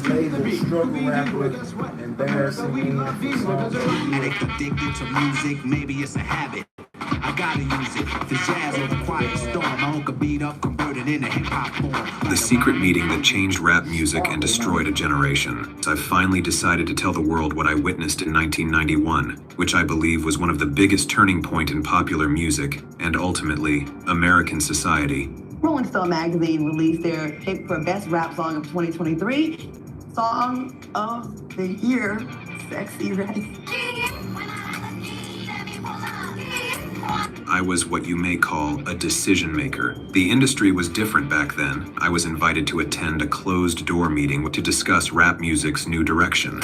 label struggle rapper, embarrassing me for songs. Addict, addicted to music, maybe it's a habit. I gotta use it. The jazz or the quiet storm. My own could beat up, converted into hip-hop form. The secret meeting that changed rap music and destroyed a generation. I finally decided to tell the world what I witnessed in 1991, which I believe was one of the biggest turning point in popular music and ultimately American society. Rolling Stone magazine released their pick for best rap song of 2023, Song of the Year, Sexy Red. I was what you may call a decision maker. The industry was different back then. I was invited to attend a closed-door meeting to discuss rap music's new direction.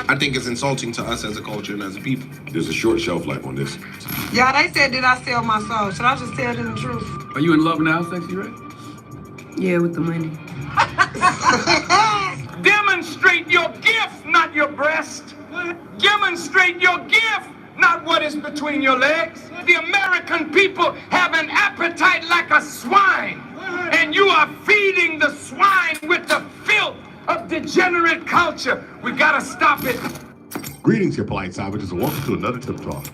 I think it's insulting to us as a culture and as a people. There's a short shelf life on this. Yeah, they said, did I sell my soul? Should I just tell them the truth? Are you in love now, Sexy Red? Yeah, with the money. Demonstrate your gift, not your breast. Demonstrate your gift, not what is between your legs. The American people have an appetite like a swine, and you are feeding the swine with the filth of degenerate culture. We gotta stop it. Greetings, your polite savages, and welcome to another Tip Talk.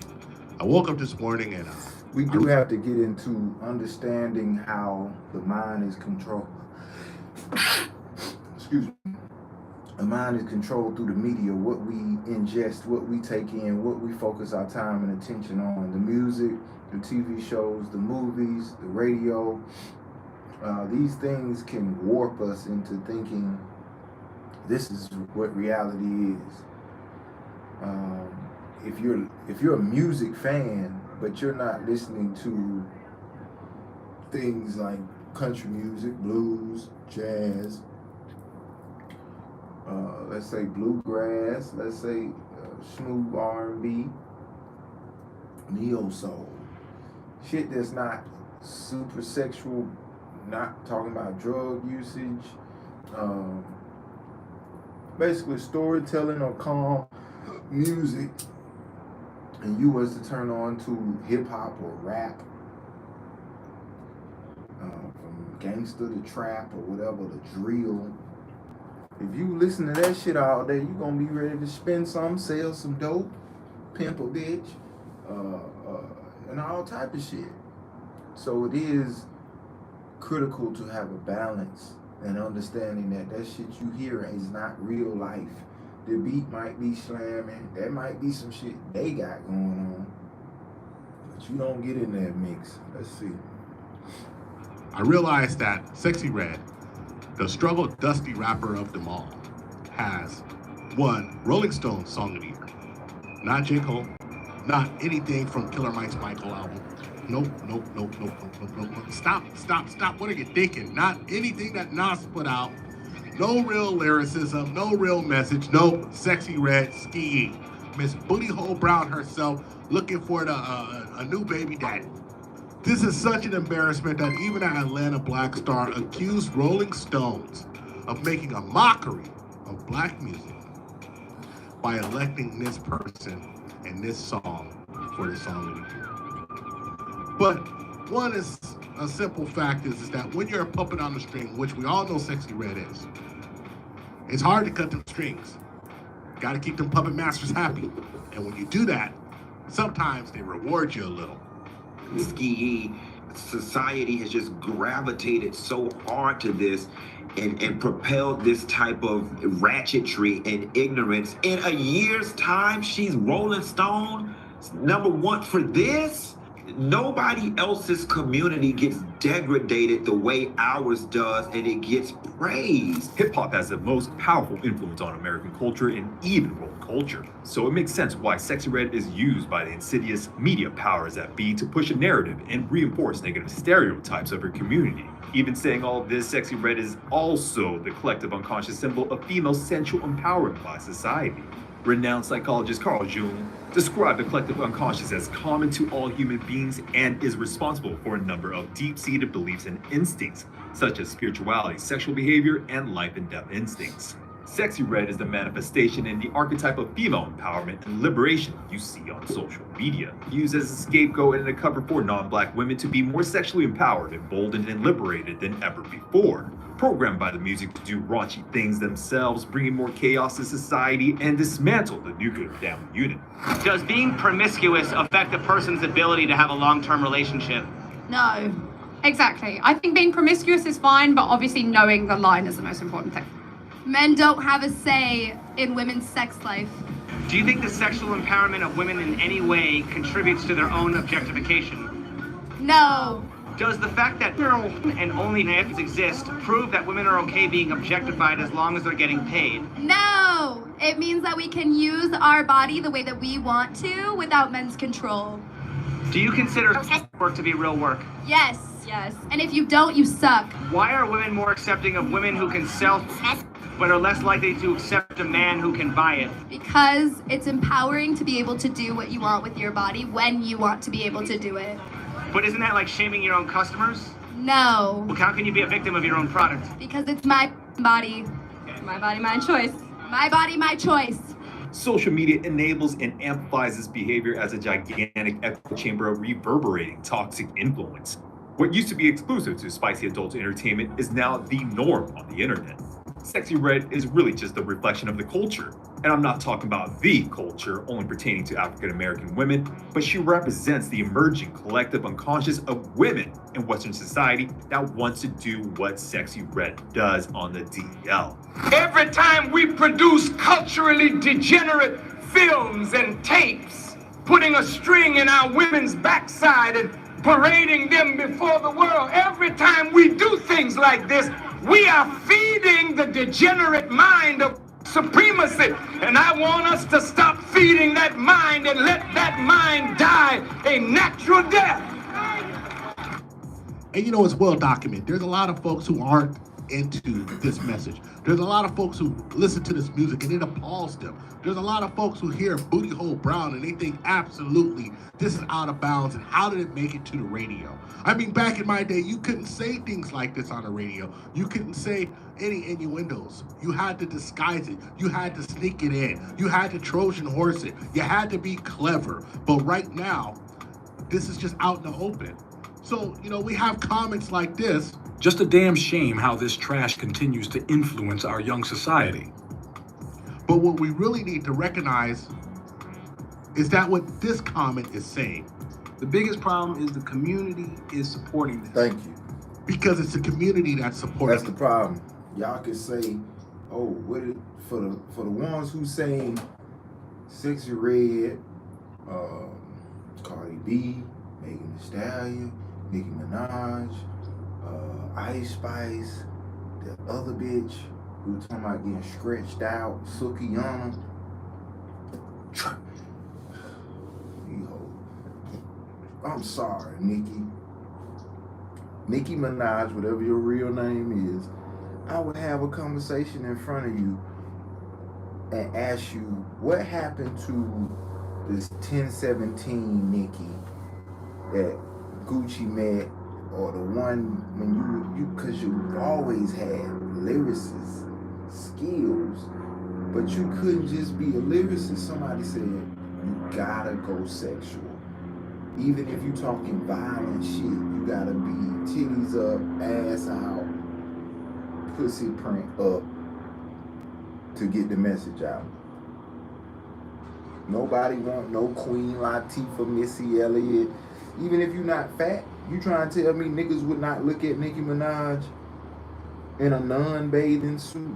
I woke up this morning and We do have to get into understanding how the mind is controlled. Excuse me. The mind is controlled through the media, what we ingest, what we take in, what we focus our time and attention on. The music, the TV shows, the movies, the radio. These things can warp us into thinking this is what reality is. If you're a music fan, but you're not listening to things like country music, blues, jazz, let's say bluegrass, let's say smooth R&B, neo soul, shit that's not super sexual, not talking about drug usage, basically storytelling or calm music, and you was to turn on to hip hop or rap, from gangster to trap or whatever, the drill. If you listen to that shit all day, you gonna be ready to spend some, sell some dope, pimp a bitch, and all type of shit. So it is critical to have a balance and understanding that shit you hear is not real life. The beat might be slamming, that might be some shit they got going on, but you don't get in that mix. Let's see. I realized that Sexy Red, the struggle dusty rapper of them all, has won Rolling Stone Song of the Year. Not J. Cole, not anything from Killer Mike's Michael album. Nope. Stop. What are you thinking? Not anything that Nas put out. No real lyricism, no real message. Nope. Sexy Red skiing. Miss Booty Hole Brown herself looking for a new baby daddy. This is such an embarrassment that even an Atlanta Black Star accused Rolling Stones of making a mockery of black music by electing this person and this song for the Song of the Year. But one is a simple fact is that when you're a puppet on the string, which we all know Sexy Red is, it's hard to cut them strings. Got to keep them puppet masters happy. And when you do that, sometimes they reward you a little. Ski society has just gravitated so hard to this and propelled this type of ratchetry and ignorance. In a year's time, she's Rolling Stone #1 for this. Nobody else's community gets degraded the way ours does, and it gets praised. Hip-hop has the most powerful influence on American culture and even world culture. So it makes sense why Sexy Red is used by the insidious media powers that be to push a narrative and reinforce negative stereotypes of her community. Even saying all of this, Sexy Red is also the collective unconscious symbol of female sensual empowerment by society. Renowned psychologist Carl Jung described the collective unconscious as common to all human beings and is responsible for a number of deep-seated beliefs and instincts, such as spirituality, sexual behavior, and life and death instincts. Sexy Red is the manifestation in the archetype of female empowerment and liberation you see on social media, used as a scapegoat and a cover for non-black women to be more sexually empowered, emboldened, and liberated than ever before. Programmed by the music to do raunchy things themselves, bringing more chaos to society and dismantle the nuclear family unit. Does being promiscuous affect a person's ability to have a long-term relationship? No. Exactly. I think being promiscuous is fine, but obviously knowing the line is the most important thing. Men don't have a say in women's sex life. Do you think the sexual empowerment of women in any way contributes to their own objectification? No. Does the fact that and only ifs exist prove that women are okay being objectified as long as they're getting paid? No. It means that we can use our body the way that we want to without men's control. Do you consider work to be real work? Yes. Yes. And if you don't, you suck. Why are women more accepting of women who can sell but are less likely to accept a man who can buy it? Because it's empowering to be able to do what you want with your body when you want to be able to do it. But isn't that like shaming your own customers? No. Well, how can you be a victim of your own product? Because it's my body. My body, my choice. My body, my choice. Social media enables and amplifies this behavior as a gigantic echo chamber of reverberating toxic influence. What used to be exclusive to spicy adult entertainment is now the norm on the internet. Sexy Red is really just a reflection of the culture. And I'm not talking about the culture only pertaining to African American women, but she represents the emerging collective unconscious of women in Western society that wants to do what Sexy Red does on the DL. Every time we produce culturally degenerate films and tapes, putting a string in our women's backside and parading them before the world, every time we do things like this, we are feeding the degenerate mind of supremacy. And I want us to stop feeding that mind and let that mind die a natural death. And you know, it's well documented. There's a lot of folks who aren't into this message. There's a lot of folks who listen to this music and it appalls them. There's a lot of folks who hear Booty Hole Brown and they think absolutely this is out of bounds, and how did it make it to the radio? I mean, back in my day, you couldn't say things like this on the radio. You couldn't say any innuendos. You had to disguise it. You had to sneak it in. You had to Trojan horse it. You had to be clever. But right now, this is just out in the open. So, you know, we have comments like this. Just a damn shame how this trash continues to influence our young society. But what we really need to recognize is that what this comment is saying. The biggest problem is the community is supporting this. Thank you. Because it's the community that's supporting. That's the problem. Y'all can say, oh, what it, for the ones who saying Sexy Red, Cardi B, Megan Thee Stallion, Nicki Minaj, Ice Spice, the other bitch who talking about getting stretched out, Sukiyama. I'm sorry, Nicki Minaj, whatever your real name is. I would have a conversation in front of you and ask you what happened to this 1017 Nicki that Gucci met, or the one when you because you've always had lyricist skills, but you couldn't just be a lyricist. Somebody said you gotta go sexual. Even if you talking violent shit, you gotta be titties up, ass out, pussy print up to get the message out. Nobody want no Queen Latifah, Missy Elliott. Even if you're not fat, you trying to tell me niggas would not look at Nicki Minaj in a non-bathing suit?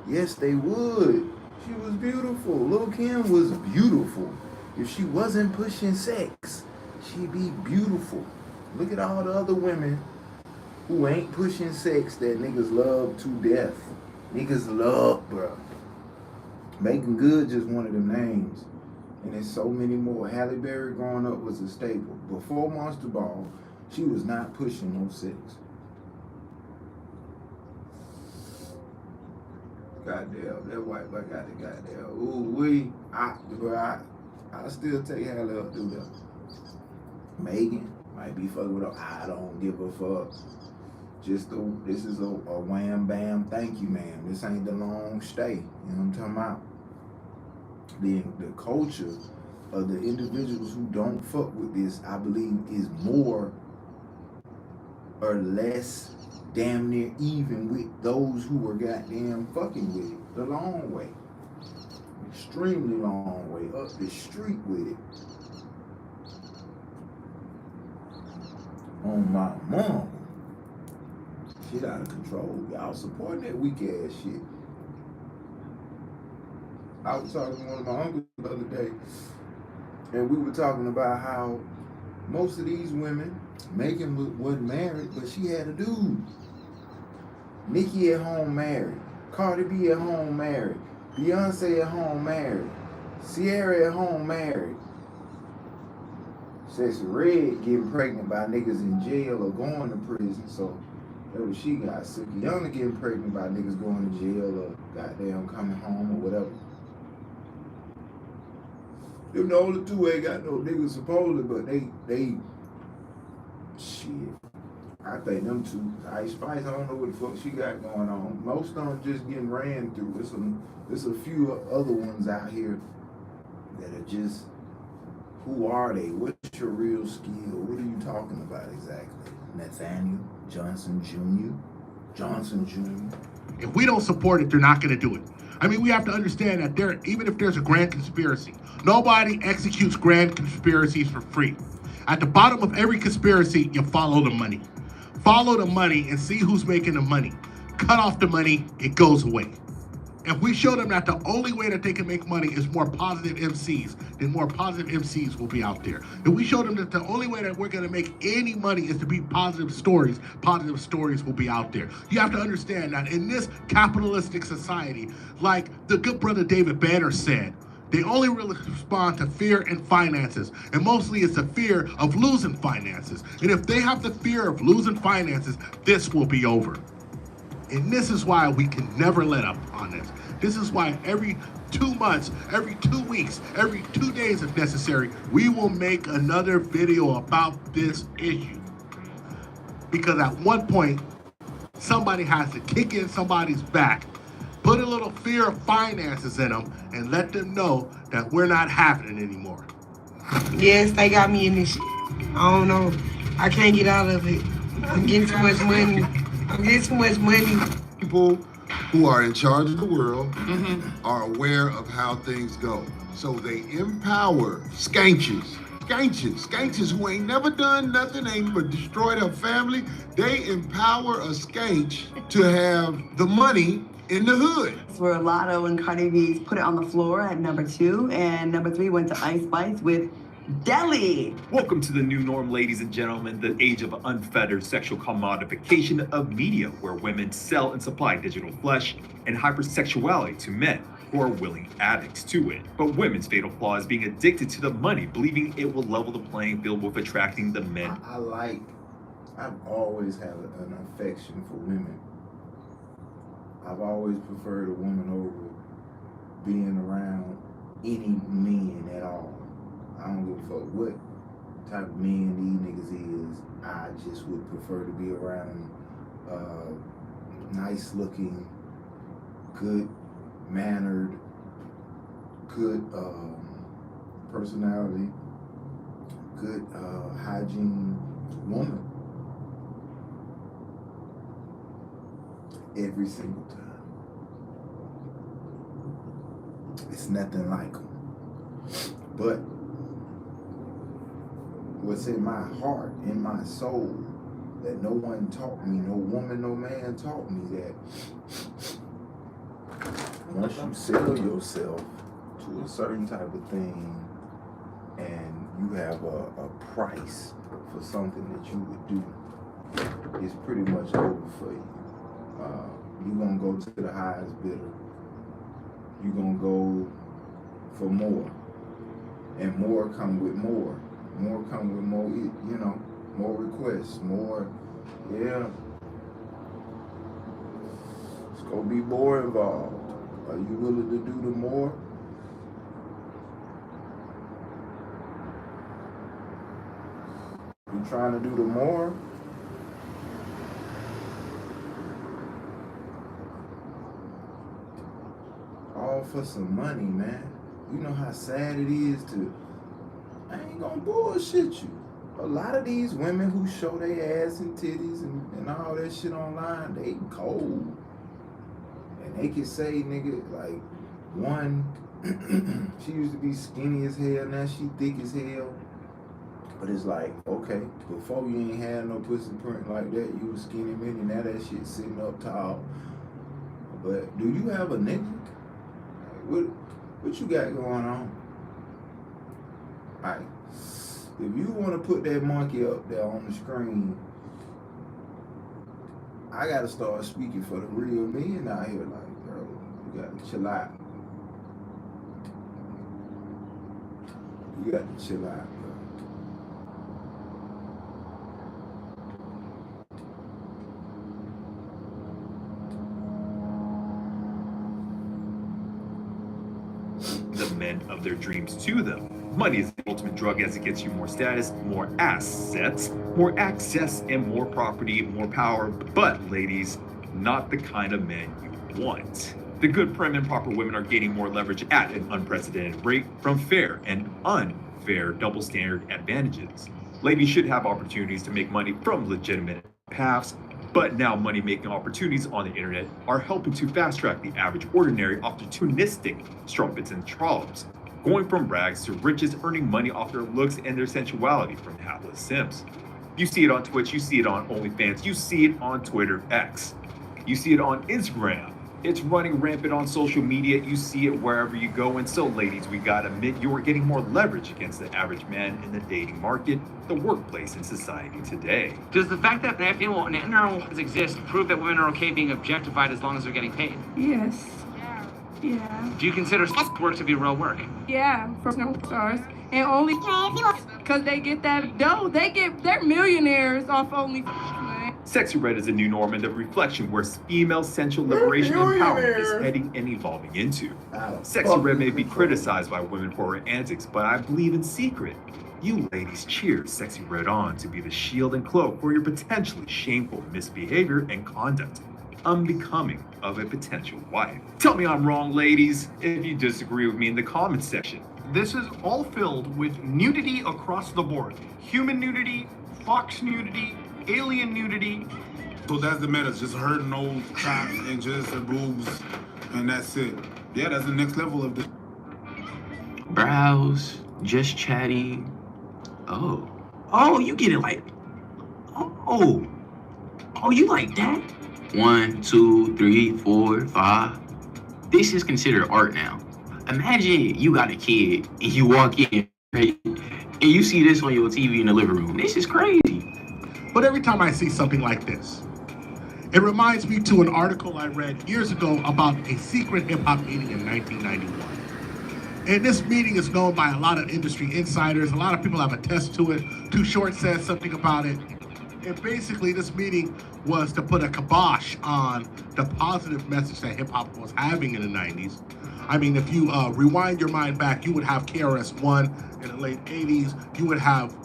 Yes, they would. She was beautiful. Lil' Kim was beautiful. If she wasn't pushing sex, she'd be beautiful. Look at all the other women who ain't pushing sex that niggas love to death. Niggas love, bro. Megan Good just one of them names. And there's so many more. Halle Berry growing up was a staple. Before Monster Ball, she was not pushing no sex. Goddamn, that white boy got the goddamn. Ooh, I still take Halle up through there. Megan might be fucking with her. I don't give a fuck. This is a wham bam thank you ma'am. This ain't the long stay. You know what I'm talking about? The culture of the individuals who don't fuck with this, I believe, is more or less damn near even with those who were goddamn fucking with it the long way. Extremely long way up the street with it. On my mom. Shit out of control. Y'all supporting that weak ass shit. I was talking to one of my uncles the other day, and we were talking about how most of these women, Megan wasn't married, but she had a dude. Nicki at home married. Cardi B at home married. Beyonce at home married. Sierra at home married. Sexy Red getting pregnant by niggas in jail or going to prison, so that was she got. Sukiyana getting pregnant by niggas going to jail or goddamn coming home or whatever. Them the only two ain't got no niggas supposedly, but they shit. I think them two, Ice Spice, I don't know what the fuck she got going on. Most of them just getting ran through. There's a few other ones out here that are just, who are they? What's your real skill? What are you talking about exactly? Nathaniel Johnson Jr.? If we don't support it, they're not going to do it. I mean, we have to understand that even if there's a grand conspiracy, nobody executes grand conspiracies for free. At the bottom of every conspiracy, you follow the money. Follow the money and see who's making the money. Cut off the money, it goes away. If we show them that the only way that they can make money is more positive MCs, then more positive MCs will be out there. If we show them that the only way that we're going to make any money is to be positive stories will be out there. You have to understand that in this capitalistic society, like the good brother David Banner said, they only really respond to fear and finances. And mostly it's the fear of losing finances. And if they have the fear of losing finances, this will be over. And this is why we can never let up on this. This is why every 2 months, every 2 weeks, every 2 days if necessary, we will make another video about this issue. Because at one point, somebody has to kick in somebody's back, put a little fear of finances in them, and let them know that we're not having it anymore. Yes, they got me in this shit. I don't know. I can't get out of it. I'm getting too much money. People who are in charge of the world are aware of how things go. So they empower skanches who ain't never done nothing, ain't but destroyed her family. They empower a skanch to have the money in the hood. Where Lotto and Cardi B put it on the floor at number 2, and number 3 went to Ice Spice with Deli. Welcome to the new norm, ladies and gentlemen, the age of unfettered sexual commodification of media, where women sell and supply digital flesh and hypersexuality to men who are willing addicts to it. But women's fatal flaw is being addicted to the money, believing it will level the playing field with attracting the men. I've always had an affection for women. I've always preferred a woman over being around any men at all. I don't give a fuck what type of men these niggas is. I just would prefer to be around nice looking, good mannered, good personality, good hygiene woman. Every single time. It's nothing like them. But what's in my heart, in my soul, that no one taught me, no woman, no man taught me, that once you sell yourself to a certain type of thing and you have a price for something that you would do, it's pretty much over for you. You're gonna go to the highest bidder. You're gonna go for more. And more come with more. More come with more, you know, more requests, more, yeah. It's gonna be more involved. Are you willing to do the more? You trying to do the more? all for some money, man. You know how sad it is to, I ain't gonna bullshit you. A lot of these women who show their ass and titties and all that shit online, they cold. And they can say, nigga, like, one, she used to be skinny as hell, now she thick as hell. But it's like, okay, before you ain't had no pussy print like that, you was skinny mini, now that shit sitting up tall. But do you have a nigga? What you got going on? Alright, if you want to put that monkey up there on the screen, I gotta start speaking for the real men out here. Like, bro, you gotta chill out. You got to chill out, bro. The men of their dreams to them. Money is the ultimate drug as it gets you more status, more assets, more access, and more property, more power. But ladies, not the kind of men you want. The good, prim, and proper women are gaining more leverage at an unprecedented rate from fair and unfair double standard advantages. Ladies should have opportunities to make money from legitimate paths, but now money-making opportunities on the internet are helping to fast-track the average ordinary opportunistic strumpets and trollops, going from rags to riches, earning money off their looks and their sensuality from hapless simps. You see it on Twitch, you see it on OnlyFans, you see it on Twitter X, you see it on Instagram. It's running rampant on social media. You see it wherever you go. And so, ladies, we gotta admit you are getting more leverage against the average man in the dating market, the workplace, and society today. Does the fact that NRLs exist prove that women are okay being objectified as long as they're getting paid? Yes. Yeah. Do you consider work to be real work? Yeah, for no stars. And only because they get that dough. They're millionaires off OnlyFans. Sexy Red is a new norm and a reflection where female sensual liberation and empowerment is heading and evolving into. Sexy Red may be criticized by women for her antics, but I believe in secret. You ladies cheer Sexy Red on to be the shield and cloak for your potentially shameful misbehavior and conduct, unbecoming of a potential wife. Tell me I'm wrong, ladies, if you disagree with me in the comments section. This is all filled with nudity across the board. Human nudity, fox nudity, alien nudity. So that's the meta, just hurting those chops and just the boobs, and that's it. Yeah, that's the next level of this. Browse, just chatting. Oh, you get it like, oh, you like that? 1, 2, 3, 4, 5. This is considered art now. Imagine you got a kid and you walk in and you see this on your TV in the living room. This is crazy. But every time I see something like this, it reminds me to an article I read years ago about a secret hip-hop meeting in 1991. And this meeting is known by a lot of industry insiders. A lot of people have attested to it. Too Short says something about it. And basically, this meeting was to put a kibosh on the positive message that hip-hop was having in the 90s. I mean, if you rewind your mind back, you would have KRS-One in the late 80s. You would have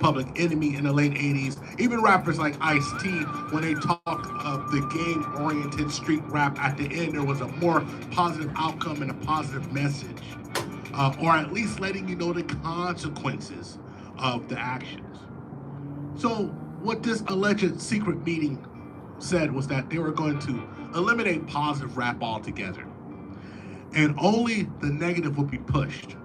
Public Enemy in the late 80s. Even rappers like Ice-T, when they talk of the game-oriented street rap, at the end, there was a more positive outcome and a positive message. Or at least letting you know the consequences of the actions. So what this alleged secret meeting said was that they were going to eliminate positive rap altogether. And only the negative would be pushed.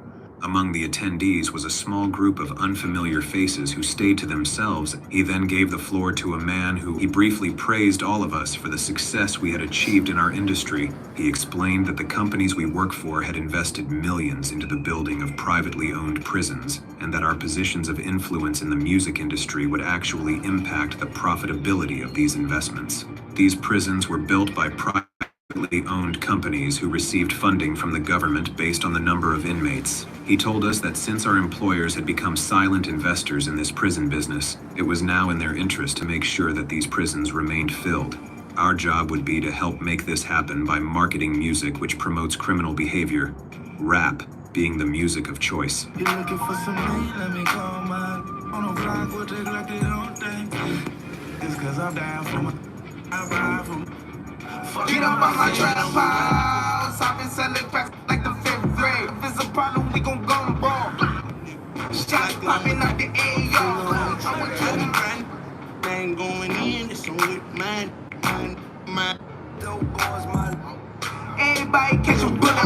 Among the attendees was a small group of unfamiliar faces who stayed to themselves. He then gave the floor to a man who he briefly praised all of us for the success we had achieved in our industry. He explained that the companies we work for had invested millions into the building of privately owned prisons, and that our positions of influence in the music industry would actually impact the profitability of these investments. These prisons were built by privately owned companies who received funding from the government based on the number of inmates. He told us that since our employers had become silent investors in this prison business, it was now in their interest to make sure that these prisons remained filled. Our job would be to help make this happen by marketing music which promotes criminal behavior, rap being the music of choice. You're looking for some weed, let me call mine. On a block, we'll take like they don't think. It's cause I'm down for my I ride Get up on my trap house. I've been selling packs like the 5th grade. If it's a problem, we gon' go and ball. Shots popping out the AR. Man going in, it's on with mine. Everybody catch a bullet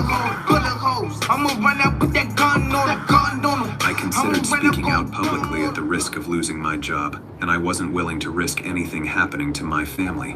holes. I'ma run out with that gun on him. I considered speaking out publicly at the risk of losing my job, and I wasn't willing to risk anything happening to my family.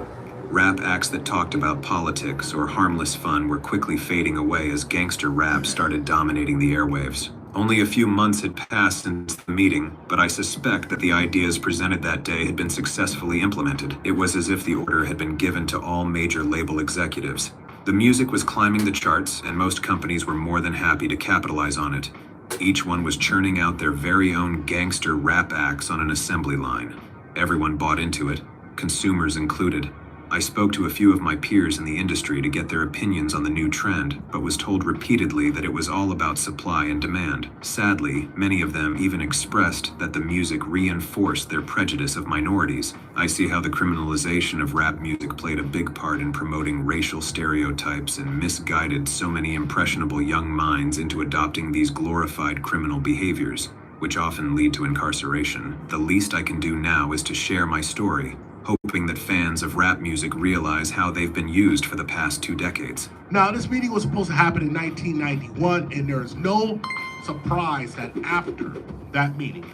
Rap acts that talked about politics or harmless fun were quickly fading away as gangster rap started dominating the airwaves. Only a few months had passed since the meeting, but I suspect that the ideas presented that day had been successfully implemented. It was as if the order had been given to all major label executives. The music was climbing the charts, and most companies were more than happy to capitalize on it. Each one was churning out their very own gangster rap acts on an assembly line. Everyone bought into it, consumers included. I spoke to a few of my peers in the industry to get their opinions on the new trend, but was told repeatedly that it was all about supply and demand. Sadly, many of them even expressed that the music reinforced their prejudice of minorities. I see how the criminalization of rap music played a big part in promoting racial stereotypes and misguided so many impressionable young minds into adopting these glorified criminal behaviors, which often lead to incarceration. The least I can do now is to share my story, hoping that fans of rap music realize how they've been used for the past 2 decades. Now, this meeting was supposed to happen in 1991, and there is no surprise that after that meeting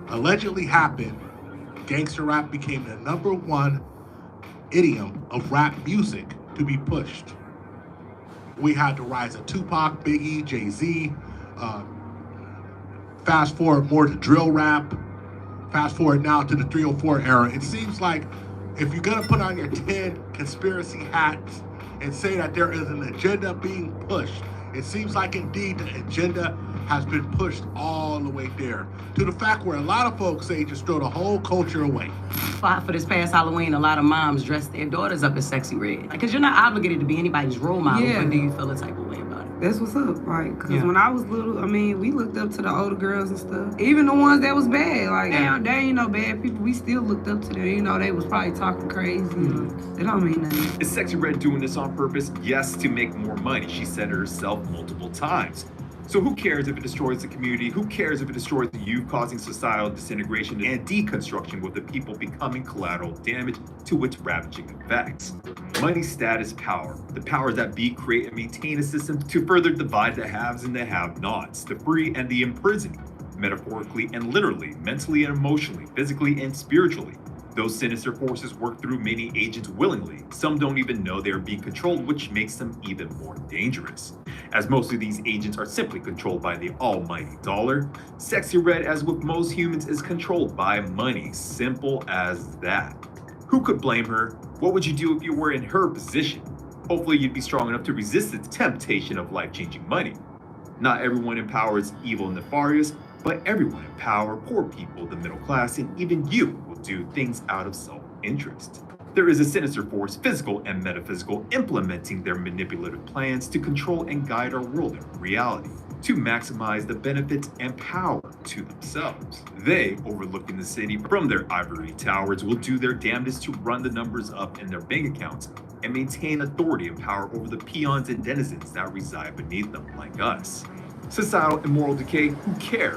allegedly happened, gangster rap became the #1 idiom of rap music to be pushed. We had the rise of Tupac, Biggie, Jay-Z, fast forward more to drill rap, fast forward now to the 304 era. It seems like if you're gonna put on your 10 conspiracy hats and say that there is an agenda being pushed, it seems like indeed the agenda has been pushed all the way there to the fact where a lot of folks say just throw the whole culture away. For this past Halloween, a lot of moms dressed their daughters up as Sexy Red. Because you're not obligated to be anybody's role model, Yeah. but do you feel a type of way about it? That's what's up, like, cause Yeah. when I was little, I mean, we looked up to the older girls and stuff. Even the ones that was bad, like, they ain't no bad people. We still looked up to them. You know, they was probably talking crazy. It don't mean nothing. Is Sexy Red doing this on purpose? Yes, to make more money. She said it herself multiple times. So who cares if it destroys the community? Who cares if it destroys the youth, causing societal disintegration and deconstruction, with the people becoming collateral damage to its ravaging effects? Money, status, power. The powers that be create and maintain a system to further divide the haves and the have-nots, the free and the imprisoned, metaphorically and literally, mentally and emotionally, physically and spiritually. Those sinister forces work through many agents willingly. Some don't even know they are being controlled, which makes them even more dangerous. As most of these agents are simply controlled by the almighty dollar, Sexy Red, as with most humans, is controlled by money. Simple as that. Who could blame her? What would you do if you were in her position? Hopefully you'd be strong enough to resist the temptation of life-changing money. Not everyone in power is evil and nefarious, but everyone in power, poor people, the middle class, and even you will do things out of self-interest. There is a sinister force, physical and metaphysical, implementing their manipulative plans to control and guide our world and reality, to maximize the benefits and power to themselves. They, overlooking the city from their ivory towers, will do their damnedest to run the numbers up in their bank accounts and maintain authority and power over the peons and denizens that reside beneath them, like us. Societal and moral decay, who cares?